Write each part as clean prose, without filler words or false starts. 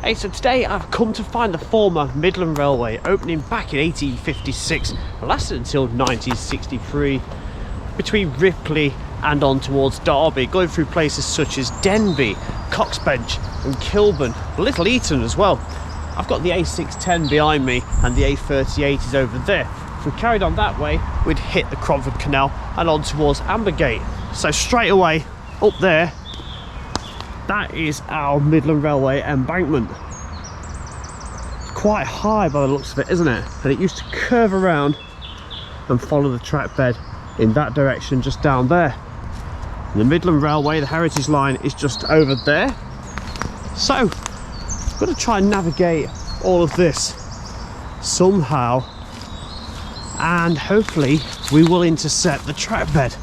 Hey, so today I've come to find the former Midland Railway, opening back in 1856 and lasted until 1963, between Ripley and on towards Derby, going through places such as Denby, Coxbench and Kilburn, Little Eaton as well. I've got the A610 behind me and the A38 is over there. If we carried on that way, we'd hit the Cromford Canal and on towards Ambergate. So straight away up there, that is our Midland Railway embankment. It's quite high by the looks of it, isn't it? And it used to curve around and follow the track bed in that direction just down there. And the Midland Railway, the heritage line, is just over there. So I've got to try and navigate all of this somehow, and hopefully we will intercept the track bed.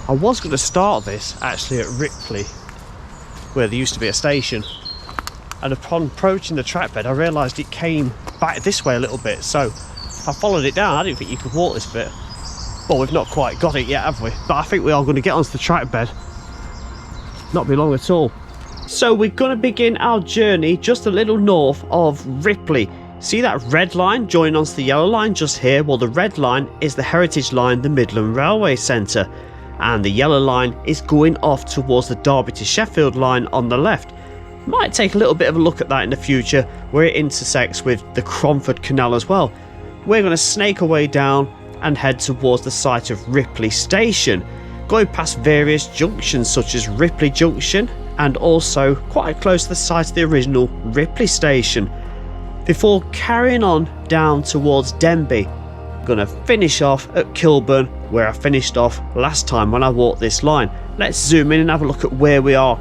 I was going to start this actually at Ripley, where there used to be a station, and upon approaching the track bed I realised it came back this way a little bit, so I followed it down. I didn't think you could walk this bit. Well, we've not quite got it yet, have we? But I think we are going to get onto the track bed. Not be long at all. So we're going to begin our journey just a little north of Ripley. See that red line joining onto the yellow line just here? Well, the red line is the heritage line, the Midland Railway Centre, and the yellow line is going off towards the Derby to Sheffield line on the left. Might take a little bit of a look at that in the future, where it intersects with the Cromford Canal as well. We're going to snake our way down and head towards the site of Ripley Station, going past various junctions such as Ripley Junction and also quite close to the site of the original Ripley Station, before carrying on down towards Denby. Gonna finish off at Kilburn, where I finished off last time when I walked this line. Let's zoom in and have a look at where we are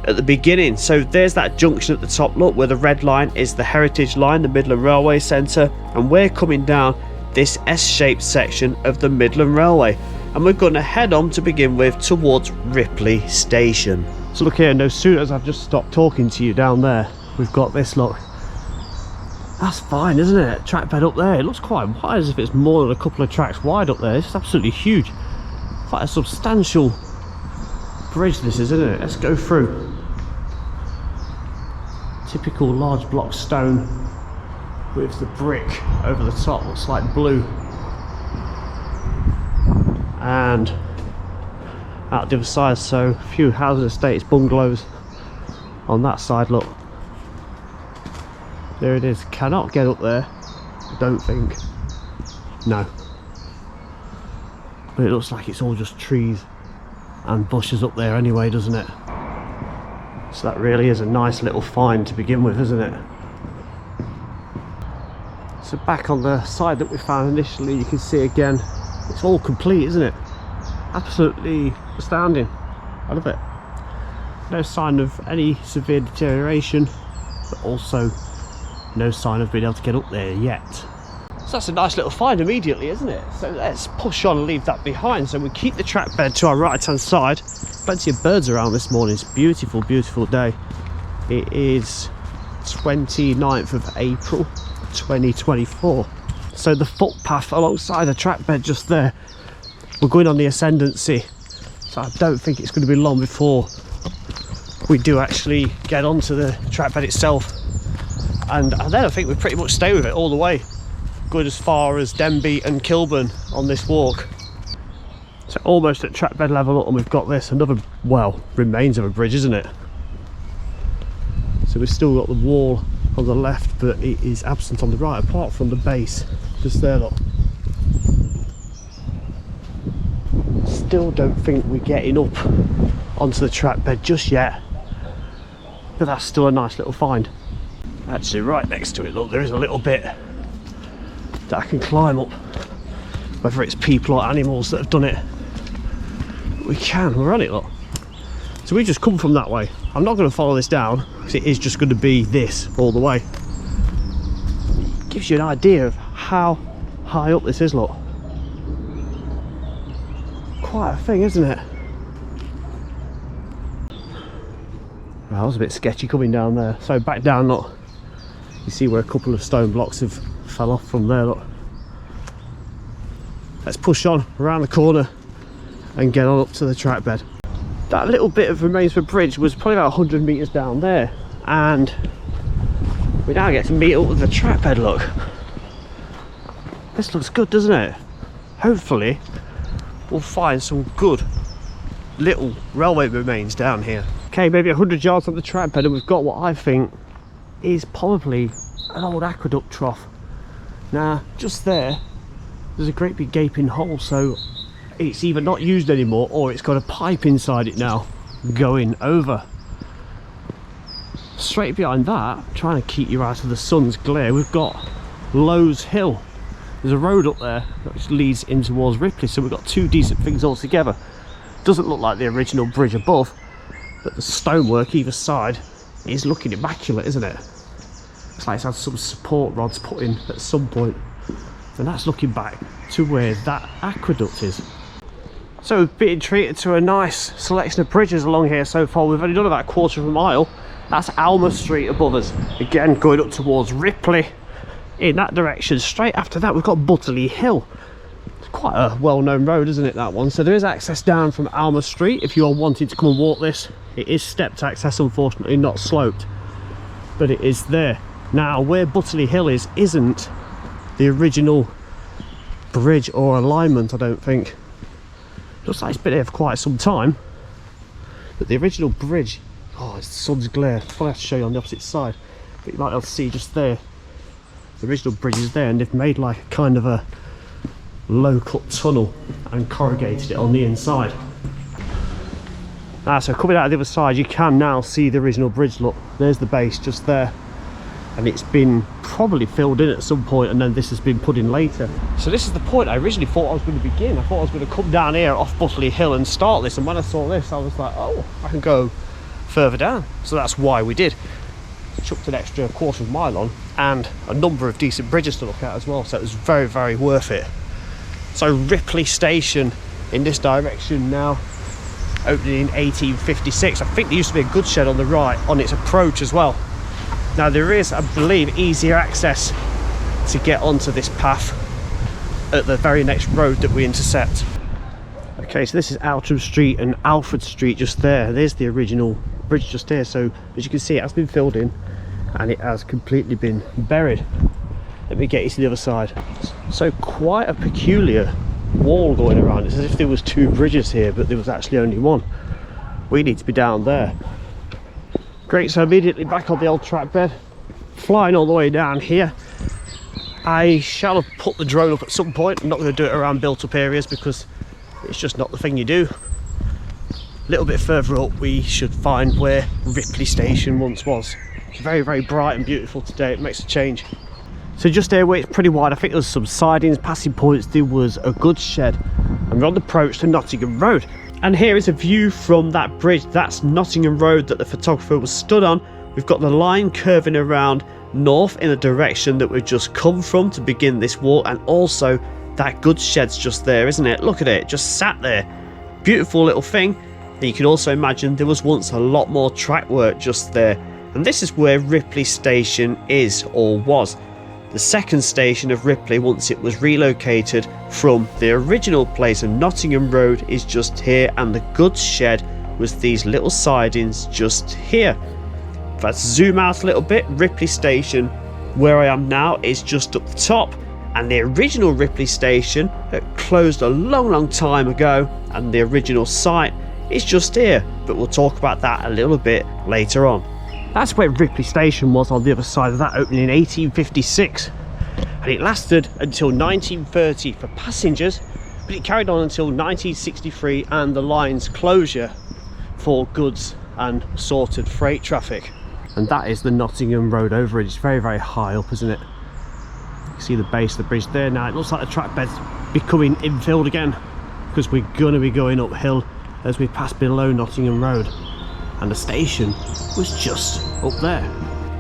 at the beginning. So there's that junction at the top, look, where the red line is the heritage line, the Midland Railway Centre, and we're coming down this S-shaped section of the Midland Railway, and we're going to head on to begin with towards Ripley Station. So look here, no sooner as I've just stopped talking to you down there, we've got this, look. That's fine, isn't it? Track bed up there, it looks quite wide, as if it's more than a couple of tracks wide up there. It's absolutely huge. Quite a substantial bridge this is, isn't it? Let's go through. Typical large block stone with the brick over the top, looks like blue. And out the other side, so a few housing estates, bungalows on that side, look. There it is. Cannot get up there, I don't think. No. But it looks like it's all just trees and bushes up there anyway, doesn't it? So that really is a nice little find to begin with, isn't it? So back on the side that we found initially, you can see again, it's all complete, isn't it? Absolutely astounding. I love it. No sign of any severe deterioration, but also no sign of being able to get up there yet. So that's a nice little find immediately, isn't it? So let's push on and leave that behind. So we keep the track bed to our right hand side. Plenty of birds around this morning. It's a beautiful, beautiful day. It is 29th of April 2024. So the footpath alongside the track bed just there, we're going on the ascendancy, so I don't think it's going to be long before we do actually get onto the track bed itself, and then I think we pretty much stay with it all the way, good as far as Denby and Kilburn on this walk. So almost at track bed level, and we've got this, another, well, remains of a bridge, isn't it? So we've still got the wall on the left, but it is absent on the right, apart from the base just there, look. Still don't think we're getting up onto the track bed just yet, but that's still a nice little find. Actually, right next to it, look, there is a little bit that I can climb up. Whether it's people or animals that have done it, we can, we're on it, look. So we just come from that way. I'm not going to follow this down because it is just going to be this all the way. It gives you an idea of how high up this is, look. Quite a thing, isn't it? Well, that was a bit sketchy coming down there. So back down, look. You see where a couple of stone blocks have fell off from there, look. Let's push on around the corner and get on up to the track bed. That little bit of remains of a bridge was probably about 100 metres down there, and we now get to meet up with the trackbed. Look, this looks good, doesn't it? Hopefully we'll find some good little railway remains down here. Okay, maybe 100 yards up the trackbed and we've got what I think is probably an old aqueduct trough. Now just there's a great big gaping hole, so it's either not used anymore or it's got a pipe inside it now going over. Straight behind that, trying to keep you out of the sun's glare, we've got Lowes Hill. There's a road up there which leads in towards Ripley, so we've got two decent things all together. Doesn't look like the original bridge above, but the stonework either side is looking immaculate, isn't it? It's like it's had some support rods put in at some point, and that's looking back to where that aqueduct is. So we've been treated to a nice selection of bridges along here so far. We've only done about a quarter of a mile. That's Alma Street above us, again going up towards Ripley in that direction. Straight after that we've got Pottery Hill. It's quite a well-known road, isn't it, that one? So there is access down from Alma Street if you are wanting to come and walk this. It is stepped access, unfortunately not sloped, but it is there. Now where Pottery Hill is isn't the original bridge or alignment, I don't think. Looks like it's been here for quite some time, but the original bridge, oh, it's the sun's glare. I'll probably have to show you on the opposite side, but you might be able to see just there, the original bridge is there, and they've made like a kind of a low cut tunnel and corrugated it on the inside. So coming out of the other side you can now see the original bridge. Look, there's the base just there, and it's been probably filled in at some point, and then this has been put in later. So this is the point I originally thought I was going to begin. I thought I was going to come down here off Pottery Hill and start this, and when I saw this I was like, oh, I can go further down. So that's why we did. Chucked an extra quarter of a mile on, and a number of decent bridges to look at as well, so it was very, very worth it. So Ripley Station in this direction now, opening in 1856. I think there used to be a goods shed on the right on its approach as well. Now there is, I believe, easier access to get onto this path at the very next road that we intercept. Okay, so this is Outram Street and Alfred Street just there. There's the original bridge just here. So as you can see, it has been filled in and it has completely been buried. Let me get you to the other side. So quite a peculiar wall going around. It's as if there was two bridges here, but there was actually only one. We need to be down there. Great, so immediately back on the old track bed, flying all the way down here. I shall have put the drone up at some point. I'm not going to do it around built up areas because it's just not the thing you do. A little bit further up we should find where Ripley Station once was. It's very, very bright and beautiful today. It makes a change. So just here where it's pretty wide, I think there's some sidings, passing points, there was a goods shed, and we're on the approach to Nottingham Road. And here is a view from that bridge. That's Nottingham Road that the photographer was stood on. We've got the line curving around north in the direction that we've just come from to begin this walk, and also that goods shed's just there, isn't it? Look at it, just sat there. Beautiful little thing. And you can also imagine there was once a lot more track work just there. And this is where Ripley Station is, or was. The second station of Ripley once it was relocated from the original place of Nottingham Road is just here, and the goods shed was these little sidings just here. If I zoom out a little bit, Ripley Station, where I am now, is just up the top, and the original Ripley Station that closed a long time ago, and the original site is just here, but we'll talk about that a little bit later on. That's where Ripley Station was on the other side of that, opening in 1856, and it lasted until 1930 for passengers, but it carried on until 1963 and the line's closure for goods and sorted freight traffic. And that is the Nottingham Road overage. It's very, very high up, isn't it? You can see the base of the bridge there. Now it looks like the track bed's becoming infilled again, because we're going to be going uphill as we pass below Nottingham Road, and the station was just up there.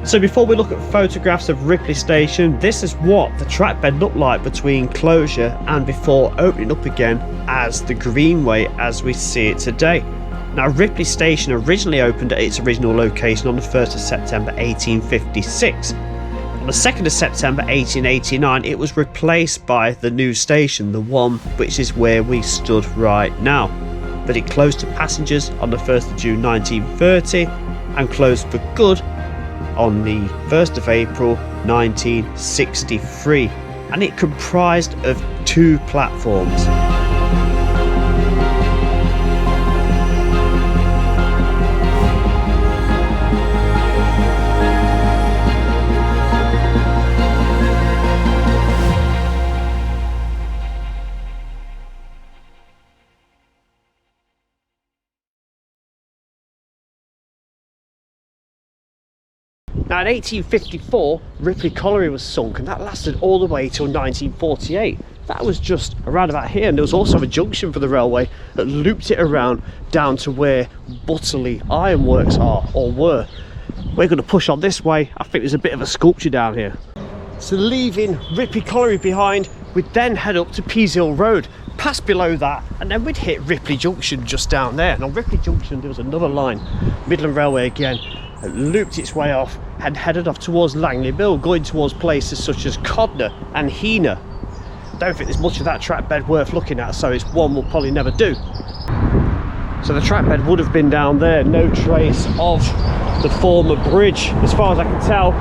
So before we look at photographs of Ripley Station, this is what the track bed looked like between closure and before opening up again as the Greenway as we see it today. Now Ripley Station originally opened at its original location on the 1st of September 1856. On the 2nd of September 1889 it was replaced by the new station, the one which is where we stood right now. But it closed to passengers on the 1st of June 1930 and closed for good on the 1st of April 1963, and it comprised of 2 platforms. Now in 1854, Ripley Colliery was sunk, and that lasted all the way till 1948. That was just around about here, and there was also a junction for the railway that looped it around down to where Pottery ironworks are, or were. We're going to push on this way. I think there's a bit of a sculpture down here. So leaving Ripley Colliery behind, we'd then head up to Peachy Road, pass below that, and then we'd hit Ripley Junction just down there. And on Ripley Junction there was another line, Midland Railway again, that looped its way off and headed off towards Langley Mill, going towards places such as Codner and Heanor. Don't think there's much of that track bed worth looking at, so it's one we'll probably never do. So the track bed would have been down there, no trace of the former bridge as far as I can tell,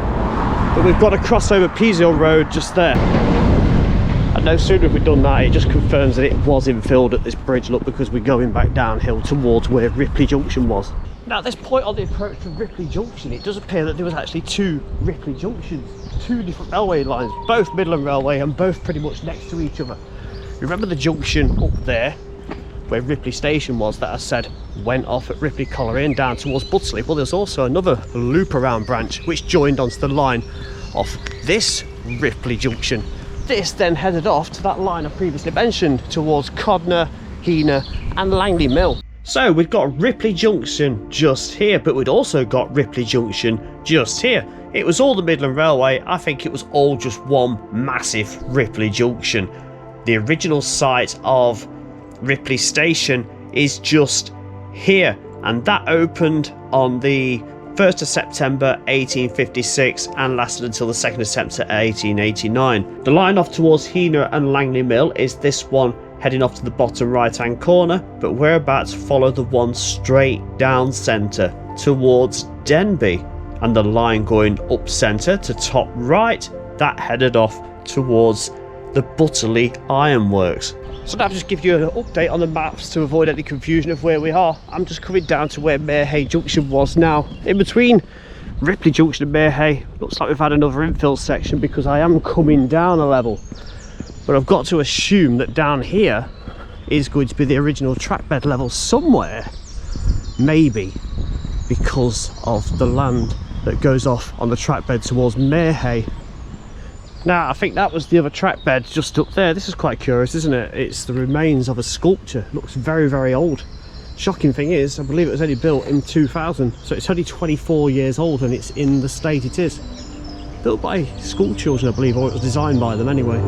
but we've got to cross over Peachy Road just there. And no sooner have we done that, it just confirms that it was infilled at this bridge, look, because we're going back downhill towards where Ripley Junction was. Now at this point on the approach to Ripley Junction, it does appear that there was actually 2 Ripley Junctions, 2 different railway lines, both Midland Railway and both pretty much next to each other. Remember the junction up there where Ripley Station was that I said went off at Ripley Colliery and down towards Pottery? Well, there's also another loop around branch which joined onto the line off this Ripley Junction. This then headed off to that line I previously mentioned towards Codner, Heanor and Langley Mill. So we've got Ripley Junction just here, but we'd also got Ripley Junction just here. It was all the Midland Railway. I think it was all just one massive Ripley Junction. The original site of Ripley Station is just here, and that opened on the 1st of September 1856 and lasted until the 2nd of September 1889. The line off towards Heanor and Langley Mill is this one heading off to the bottom right hand corner, but we're about to follow the one straight down centre towards Denby, and the line going up centre to top right, that headed off towards the Pottery Ironworks. So now I'll just give you an update on the maps to avoid any confusion of where we are. I'm just coming down to where Marehay Junction was now. In between Ripley Junction and Marehay, looks like we've had another infill section because I am coming down a level. But I've got to assume that down here is going to be the original track bed level somewhere, maybe because of the land that goes off on the track bed towards Marehay. Now I think that was the other track bed just up there. This is quite curious, isn't it? It's the remains of a sculpture. It looks very, very old. Shocking thing is, I believe it was only built in 2000, so it's only 24 years old and it's in the state it is. Built by school children, I believe, or it was designed by them anyway.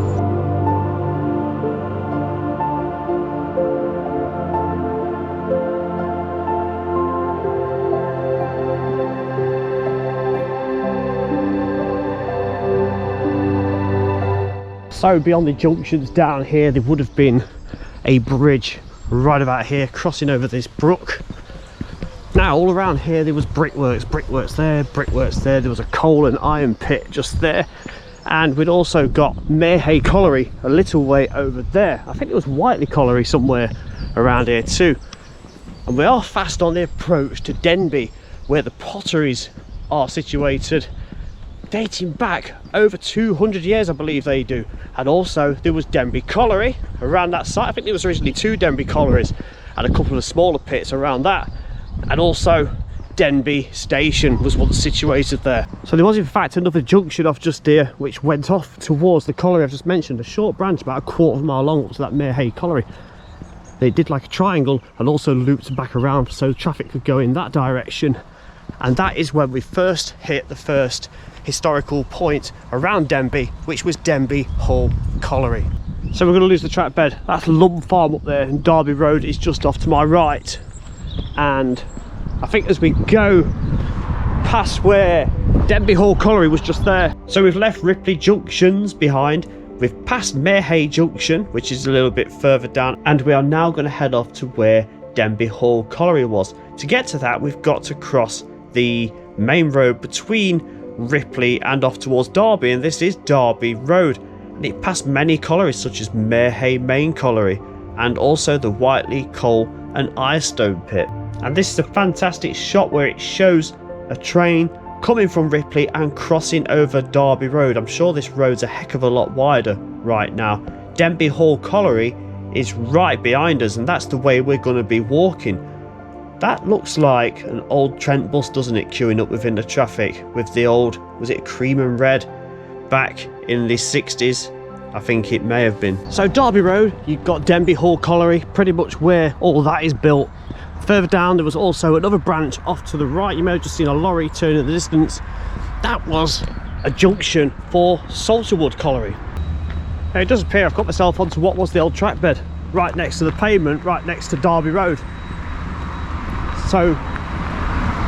So beyond the junctions down here, there would have been a bridge right about here crossing over this brook. Now all around here there was brickworks there, there was a coal and iron pit just there, and we'd also got Marehay Colliery a little way over there. I think it was Whiteley Colliery somewhere around here too. And we are fast on the approach to Denby, where the potteries are situated, dating back over 200 years I believe they do. And also there was Denby Colliery around that site. I think there was originally 2 Denby Collieries and a couple of smaller pits around that, and also Denby Station was once situated there. So there was in fact another junction off just here which went off towards the colliery I've just mentioned, a short branch about a quarter of a mile long up to that Marehay Colliery. They did like a triangle and also looped back around so traffic could go in that direction, and that is when we first hit the first historical point around Denby, which was Denby Hall Colliery. So we're going to lose the track bed. That's Lumb Farm up there, and Derby Road is just off to my right. And I think as we go past where Denby Hall Colliery was just there. So we've left Ripley Junctions behind. We've passed Marehay Junction, which is a little bit further down, and we are now going to head off to where Denby Hall Colliery was. To get to that, we've got to cross the main road between Ripley and off towards Derby, and this is Derby Road. And it passed many collieries such as Marehay Main Colliery and also the Whiteley Coal and Irestone Pit. And this is a fantastic shot where it shows a train coming from Ripley and crossing over Derby Road. I'm sure this road's a heck of a lot wider right now. Denby Hall Colliery is right behind us, and that's the way we're going to be walking. That looks like an old Trent bus, doesn't it, queuing up within the traffic with the old, was it cream and red back in the 60s? I think it may have been. So Derby Road, you've got Denby Hall Colliery, pretty much where all that is built. Further down there was also another branch off to the right. You may have just seen a lorry turn in the distance. That was a junction for Salterwood Colliery. Now it does appear I've got myself onto what was the old track bed, right next to the pavement, right next to Derby Road. So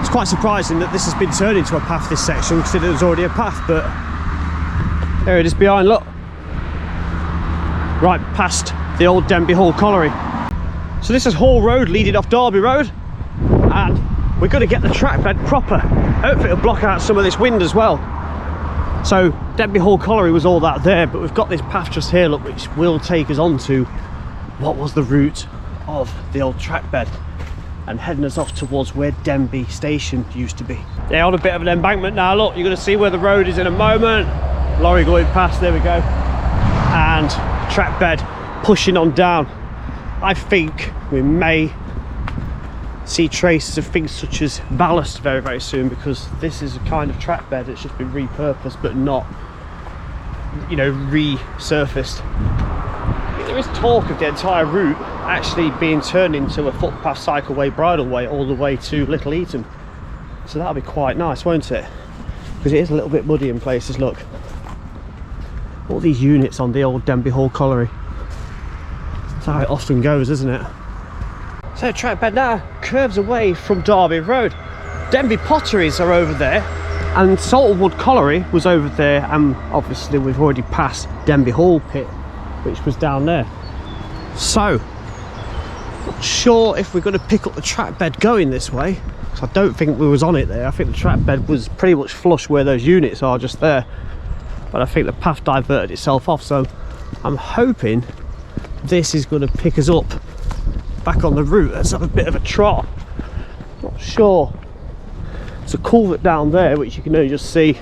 it's quite surprising that this has been turned into a path, this section, because it was already a path, but there it is behind, look. Right past the old Denby Hall Colliery. So this is Hall Road leading off Derby Road, and we're going to get the track bed proper. Hopefully it'll block out some of this wind as well. So Denby Hall Colliery was all that there, but we've got this path just here, look, which will take us on to what was the route of the old track bed and heading us off towards where Denby Station used to be. Yeah, on a bit of an embankment now, look, you're going to see where the road is in a moment. Lorry going past, there we go. And track bed pushing on down. I think we may see traces of things such as ballast very, very soon, because this is a kind of track bed that's just been repurposed but not, you know, resurfaced. There is talk of the entire route actually being turned into a footpath, cycleway, bridleway all the way to Little Eaton. So that'll be quite nice, won't it? Because it is a little bit muddy in places, look. All these units on the old Denby Hall Colliery. That's how it often goes, isn't it? So track bed now curves away from Derby Road. Denby Potteries are over there, and Salterwood Colliery was over there, and obviously we've already passed Denby Hall Pit, which was down there. So, not sure if we're going to pick up the track bed going this way, because I don't think we was on it there. I think the track bed was pretty much flush where those units are just there, but I think the path diverted itself off, so I'm hoping this is going to pick us up back on the route. Let's have a bit of a trot. Not sure. There's a culvert down there which you can only just see,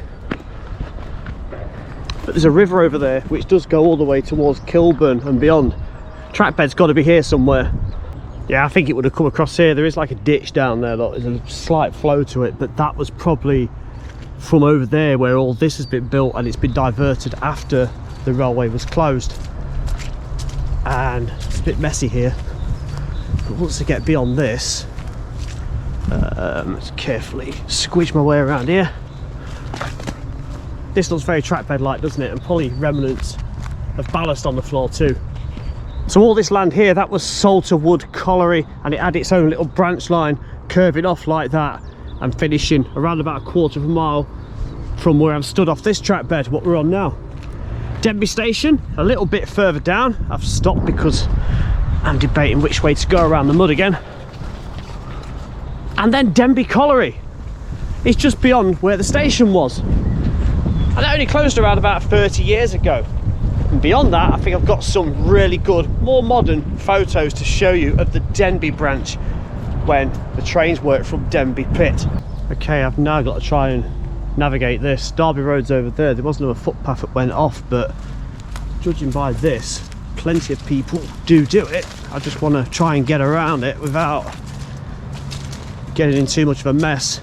but there's a river over there which does go all the way towards Kilburn and beyond. Track bed's got to be here somewhere. Yeah, I think it would have come across here. There is like a ditch down there, look, there's a slight flow to it, but that was probably from over there where all this has been built, and it's been diverted after the railway was closed. And it's a bit messy here, but once I get beyond this, let's carefully squeeze my way around here. This looks very track bed like, doesn't it? And probably remnants of ballast on the floor too. So all this land here, that was Salterwood Colliery, and it had its own little branch line curving off like that and finishing around about a quarter of a mile from where I'm stood off this track bed, what we're on now. Denby Station, a little bit further down. I've stopped because I'm debating which way to go around the mud again. And then Denby Colliery. It's just beyond where the station was. And that only closed around about 30 years ago. And beyond that, I think I've got some really good, more modern photos to show you of the Denby branch when the trains worked from Denby Pit. Okay, I've now got to try and navigate this. Derby Road's over there. There wasn't a footpath that went off, but judging by this, plenty of people do it. I just want to try and get around it without getting in too much of a mess,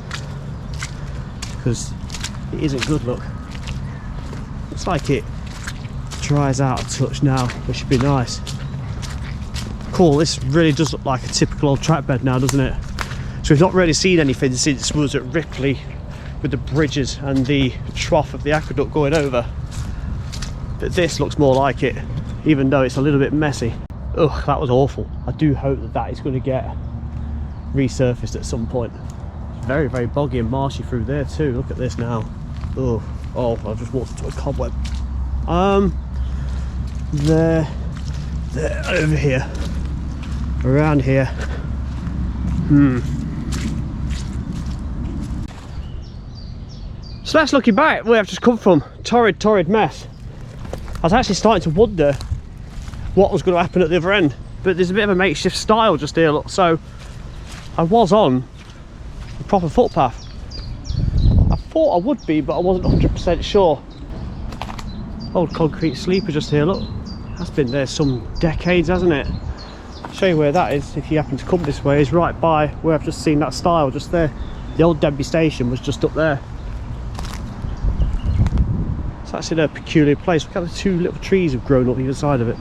because it isn't good, look. Looks like it dries out a touch now, which should be nice. Cool, this really does look like a typical old track bed now, doesn't it? So we've not really seen anything since we was at Ripley with the bridges and the trough of the aqueduct going over, but this looks more like it, even though it's a little bit messy. Ugh, that was awful. I do hope that that is going to get resurfaced at some point. It's very, very boggy and marshy through there too. Look at this now. Oh, I just walked into a cobweb. There, over here, around here. So that's looking back where I've just come from. Torrid mess. I was actually starting to wonder what was going to happen at the other end, but there's a bit of a makeshift stile just here, look. So I was on a proper footpath. I thought I would be, but I wasn't 100% sure. Old concrete sleeper just here, look. That's been there some decades, hasn't it? I'll show you where that is if you happen to come this way. Is right by where I've just seen that stile just there. The old Denby Station was just up there. It's actually a peculiar place. Look how the two little trees have grown up either side of it.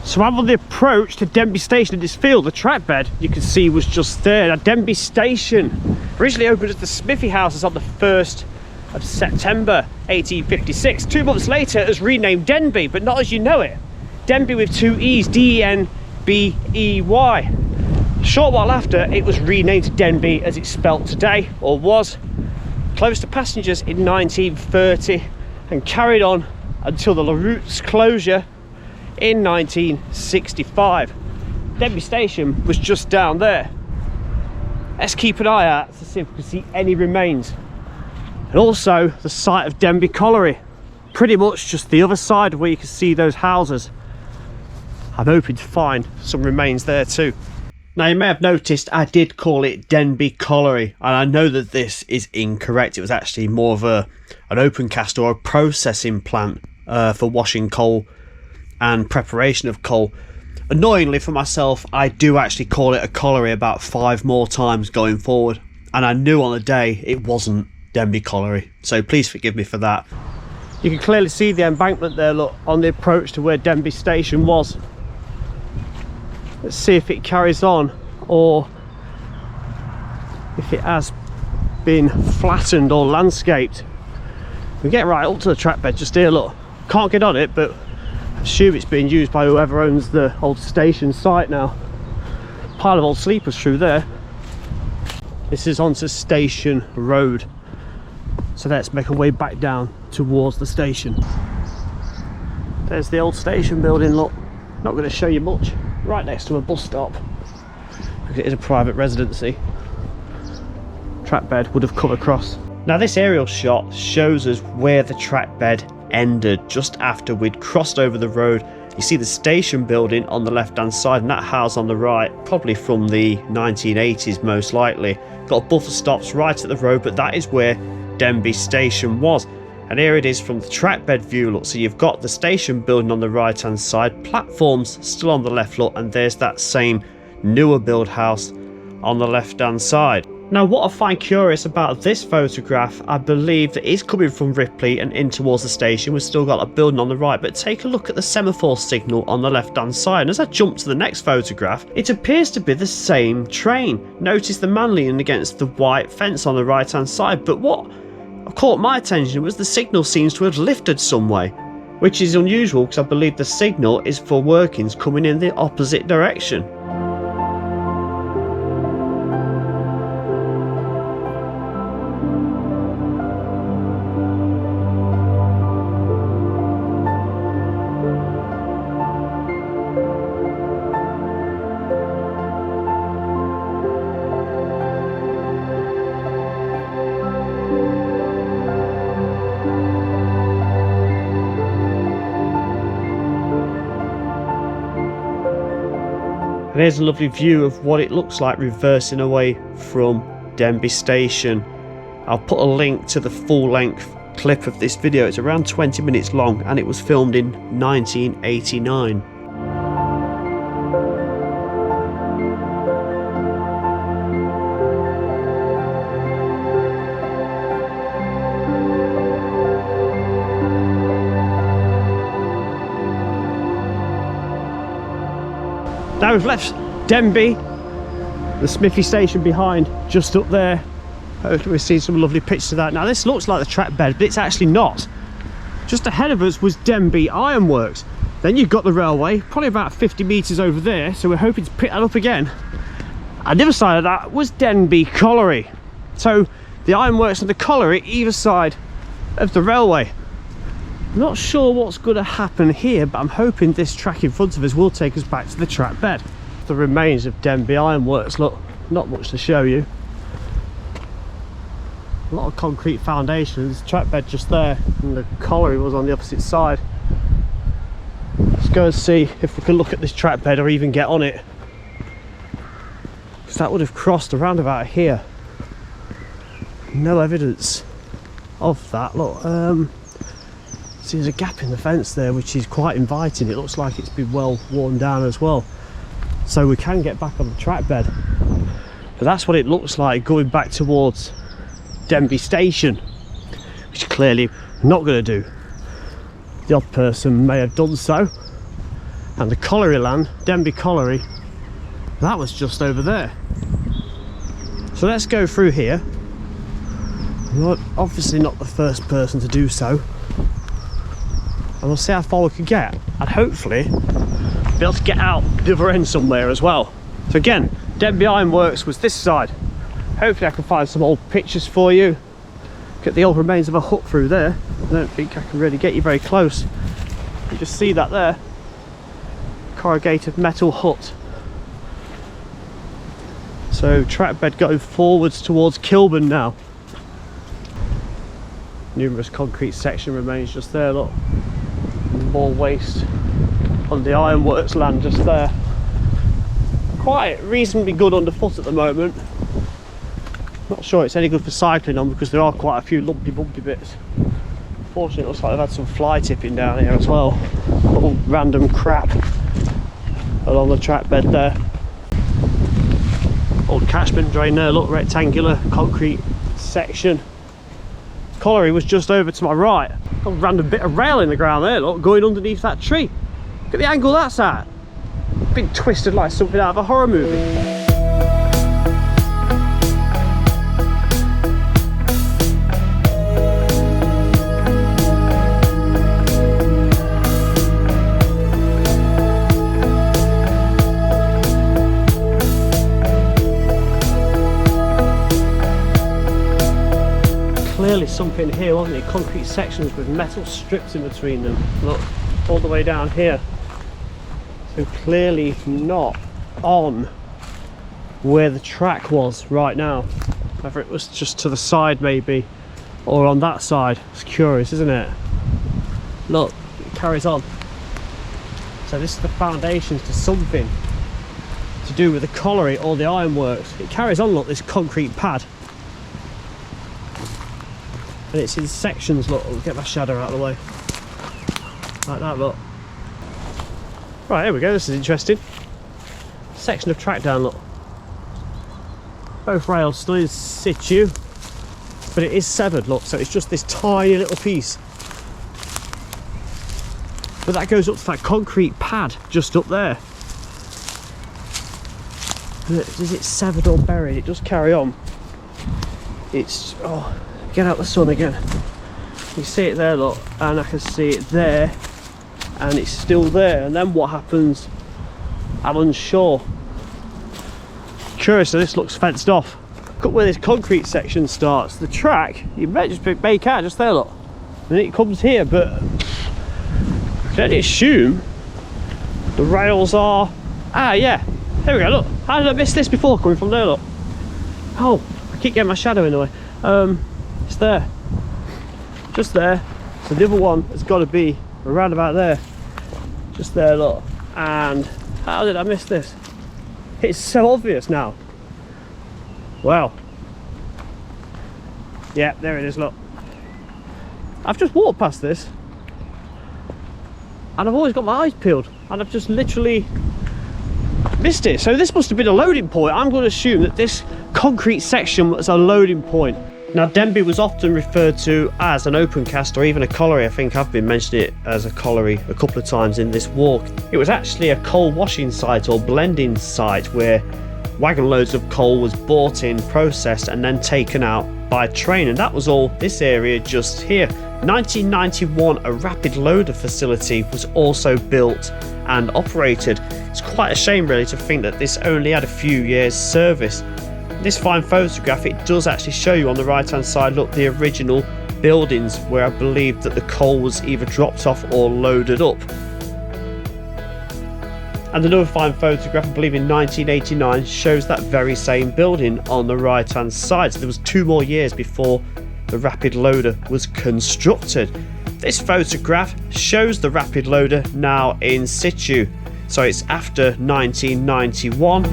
So I'm on the approach to Denby Station in this field. The track bed you can see was just there. Now Denby Station originally opened as the Smithy Houses on the 1st of September 1856. 2 months later it was renamed Denby, but not as you know it. Denby with 2 E's, D-E-N-B-E-Y. A short while after it was renamed to Denby as it's spelt today, or was. Closed to passengers in 1930 and carried on until the La Route's closure in 1965. Denby Station was just down there. Let's keep an eye out to see if we can see any remains. And also the site of Denby Colliery, pretty much just the other side where you can see those houses. I'm hoping to find some remains there too. Now you may have noticed I did call it Denby Colliery, and I know that this is incorrect. It was actually more of an open cast or a processing plant for washing coal and preparation of coal. Annoyingly for myself, I do actually call it a colliery about 5 more times going forward, and I knew on the day it wasn't Denby Colliery, so please forgive me for that. You can clearly see the embankment there, look, on the approach to where Denby Station was. Let's see if it carries on or if it has been flattened or landscaped. We get right up to the track bed just here, look. Can't get on it, but I assume it's being used by whoever owns the old station site now. Pile of old sleepers through there. This is onto Station Road. So let's make our way back down towards the station. There's the old station building, look. Not going to show you much. Right next to a bus stop, because it is a private residency. Track bed would have come across. Now this aerial shot shows us where the track bed ended, just after we'd crossed over the road. You see the station building on the left hand side and that house on the right, probably from the 1980s most likely. Got buffer stops right at the road, but that is where Denby Station was. And here it is from the trackbed view, look. So you've got the station building on the right hand side, platforms still on the left, look, and there's that same newer build house on the left hand side. Now what I find curious about this photograph, I believe that is coming from Ripley and in towards the station. We've still got a building on the right, but take a look at the semaphore signal on the left hand side. And as I jump to the next photograph, it appears to be the same train. Notice the man leaning against the white fence on the right hand side, but what caught my attention was the signal seems to have lifted some way, which is unusual because I believe the signal is for workings coming in the opposite direction. And here's a lovely view of what it looks like reversing away from Denby Station. I'll put a link to the full length clip of this video. It's around 20 minutes long and it was filmed in 1989. Now we've left Denby, the Smithy Station behind, just up there. Hopefully we've seen some lovely pictures of that. Now this looks like the track bed, but it's actually not. Just ahead of us was Denby Ironworks. Then you've got the railway, probably about 50 metres over there, so we're hoping to pick that up again. And the other side of that was Denby Colliery. So the ironworks and the colliery either side of the railway. Not sure what's going to happen here, but I'm hoping this track in front of us will take us back to the track bed. The remains of Denby Ironworks, look, not much to show you. A lot of concrete foundations, trackbed just there, and the colliery was on the opposite side. Let's go and see if we can look at this trackbed or even get on it, because that would have crossed around about here. No evidence of that. Look, see, there's a gap in the fence there which is quite inviting. It looks like it's been well worn down as well, so we can get back on the trackbed. But that's what it looks like going back towards Denby Station, which clearly not going to do. The odd person may have done so. And the colliery land, Denby Colliery, that was just over there. So let's go through here. We're obviously not the first person to do so, and we'll see how far we can get, and hopefully be able to get out the other end somewhere as well. So again, Denby Ironworks was this side. Hopefully I can find some old pictures for you. Get the old remains of a hut through there. I don't think I can really get you very close. You just see that there. Corrugated metal hut. So trackbed going forwards towards Kilburn now. Numerous concrete section remains just there, look. More waste on the ironworks land just there. Quite reasonably good underfoot at the moment. Not sure it's any good for cycling on, because there are quite a few lumpy bumpy bits. Unfortunately, it looks like they've had some fly tipping down here as well. All random crap along the trackbed there. Old catchment drain there, look, rectangular concrete section. Colliery was just over to my right. A random bit of rail in the ground there, look, going underneath that tree. Look at the angle that's at. Been twisted like something out of a horror movie. Clearly something here, wasn't it? Concrete sections with metal strips in between them. Look, all the way down here. So clearly not on where the track was right now. Whether it was just to the side maybe, or on that side. It's curious, isn't it? Look, it carries on. So this is the foundations to something to do with the colliery or the ironworks. It carries on, look, this concrete pad. And it's in sections, look, I'll get my shadow out of the way. Like that, look. Right, here we go, this is interesting. Section of track down, look. Both rails still in situ, but it is severed, look, so it's just this tiny little piece. But that goes up to that concrete pad just up there. Is it severed or buried? It does carry on. It's, oh, get out the sun again. You see it there, look, and I can see it there, and it's still there. And then what happens? I'm unsure. Curious, so this looks fenced off. Look at where this concrete section starts. The track, you might just make out just there, look. And it comes here, but I can only assume the rails are. Ah, yeah. There we go. Look, how did I miss this before coming from there? Look. Oh, I keep getting my shadow in the way. It's there, just there. So the other one has got to be around about there, just there, look. And how did I miss this? It's so obvious now. Wow. Yeah, there it is, look. I've just walked past this and I've always got my eyes peeled, and I've just literally missed it. So this must have been a loading point. I'm going to assume that this concrete section was a loading point. Now, Denby was often referred to as an open cast or even a colliery. I think I've been mentioning it as a colliery a couple of times in this walk. It was actually a coal washing site or blending site where wagon loads of coal was brought in, processed and then taken out by train, and that was all this area just here. 1991, a rapid loader facility was also built and operated. It's quite a shame really to think that this only had a few years service. This fine photograph, it does actually show you on the right hand side, look, the original buildings where I believe that the coal was either dropped off or loaded up. And another fine photograph, I believe in 1989, shows that very same building on the right hand side. So there was 2 more years before the rapid loader was constructed. This photograph shows the rapid loader now in situ. So it's after 1991.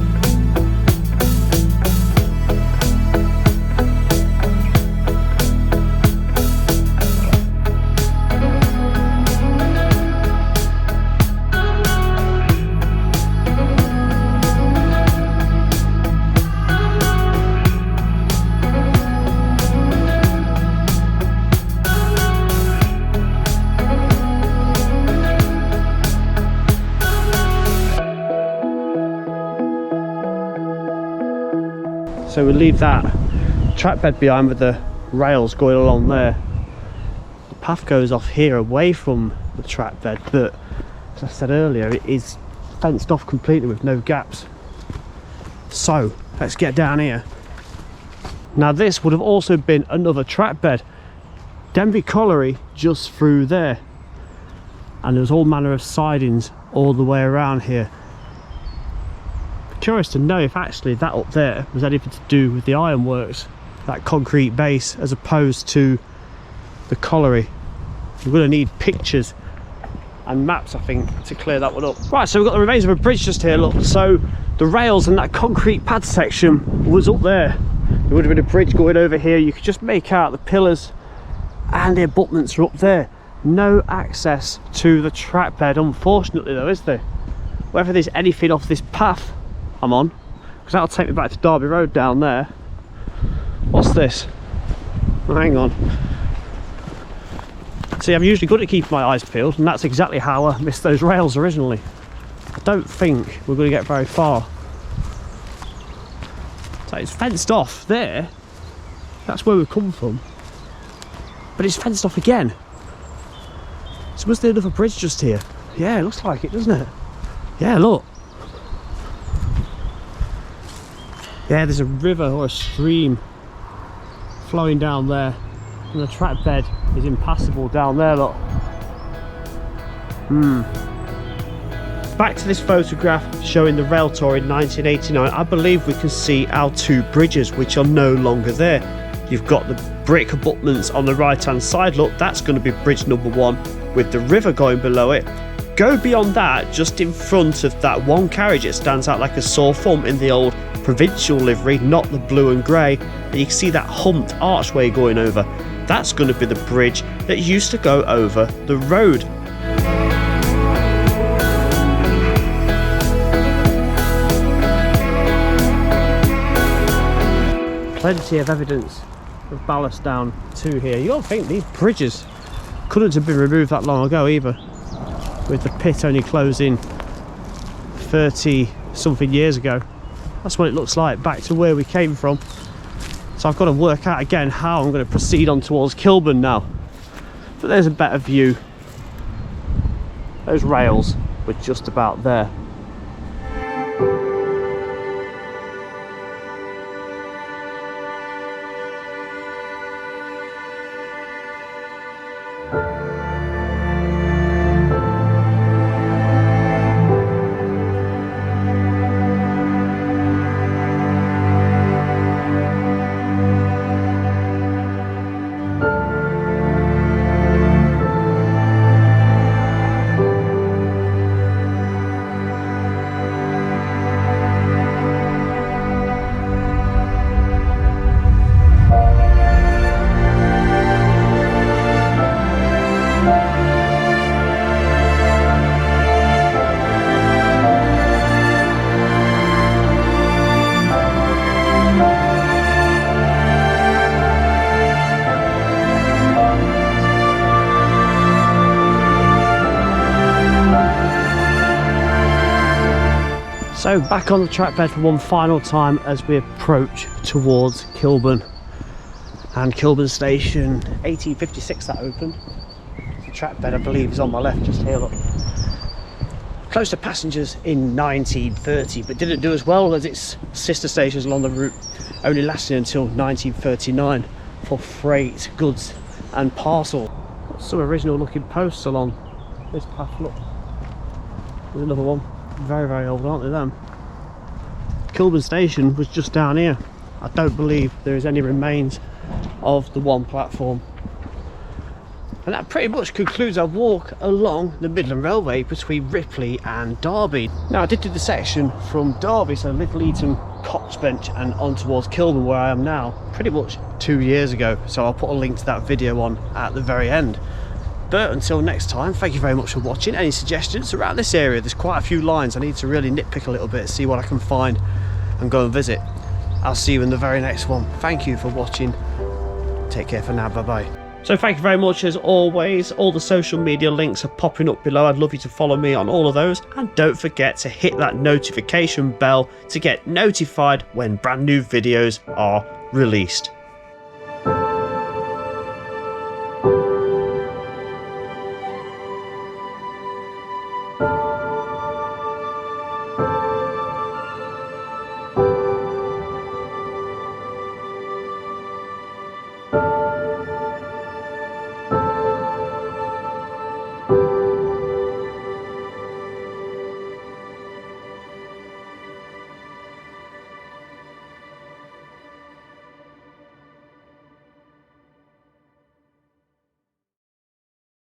So we'll leave that track bed behind with the rails going along there. The path goes off here away from the track bed, but as I said earlier, it is fenced off completely with no gaps. So let's get down here. Now this would have also been another track bed. Denby Colliery just through there. And there's all manner of sidings all the way around here. Curious to know if actually that up there was anything to do with the ironworks, that concrete base, as opposed to the colliery. We're going to need pictures and maps, I think, to clear that one up. Right, so we've got the remains of a bridge just here, look. So the rails and that concrete pad section was up there. There would have been a bridge going over here. You could just make out the pillars and the abutments are up there. No access to the track bed, unfortunately, though, is there? Whether there's anything off this path I'm on, because that'll take me back to Derby Road down there. What's this? Oh, hang on. See, I'm usually good at keeping my eyes peeled, and that's exactly how I missed those rails originally. I don't think we're going to get very far. So it's fenced off there. That's where we've come from. But it's fenced off again. So was there another bridge just here? Yeah, it looks like it, doesn't it? Yeah, look. Yeah, there's a river or a stream flowing down there, and the track bed is impassable down there, look. Back to this photograph showing the rail tour in 1989, I believe we can see our 2 bridges which are no longer there. You've got the brick abutments on the right hand side, look, that's going to be bridge number 1 with the river going below it. Go beyond that, just in front of that one carriage, it stands out like a sore thumb in the old provincial livery, not the blue and grey, and you can see that humped archway going over. That's going to be the bridge that used to go over the road. Plenty of evidence of ballast down to here. You don't think these bridges couldn't have been removed that long ago either, with the pit only closing 30 something years ago. That's what it looks like back to where we came from. So I've got to work out again how I'm going to proceed on towards Kilburn now. But there's a better view. Those rails were just about there. So back on the trackbed for one final time as we approach towards Kilburn and Kilburn Station. 1856 that opened. The trackbed, I believe, is on my left just here, look. Close to passengers in 1930, but didn't do as well as its sister stations along the route, only lasting until 1939 for freight, goods and parcel. Got some original looking posts along this path, look. There's another one. Very, very old, aren't they, them? Kilburn Station was just down here. I don't believe there is any remains of the one platform. And that pretty much concludes our walk along the Midland Railway between Ripley and Derby. Now, I did do the section from Derby, so Little Eaton, Coxbench and on towards Kilburn, where I am now, pretty much 2 years ago. So I'll put a link to that video on at the very end. But until next time, thank you very much for watching. Any suggestions around this area? There's quite a few lines I need to really nitpick a little bit, see what I can find and go and visit. I'll see you in the very next one. Thank you for watching. Take care for now. Bye bye. So thank you very much as always. All the social media links are popping up below. I'd love you to follow me on all of those. And don't forget to hit that notification bell to get notified when brand new videos are released.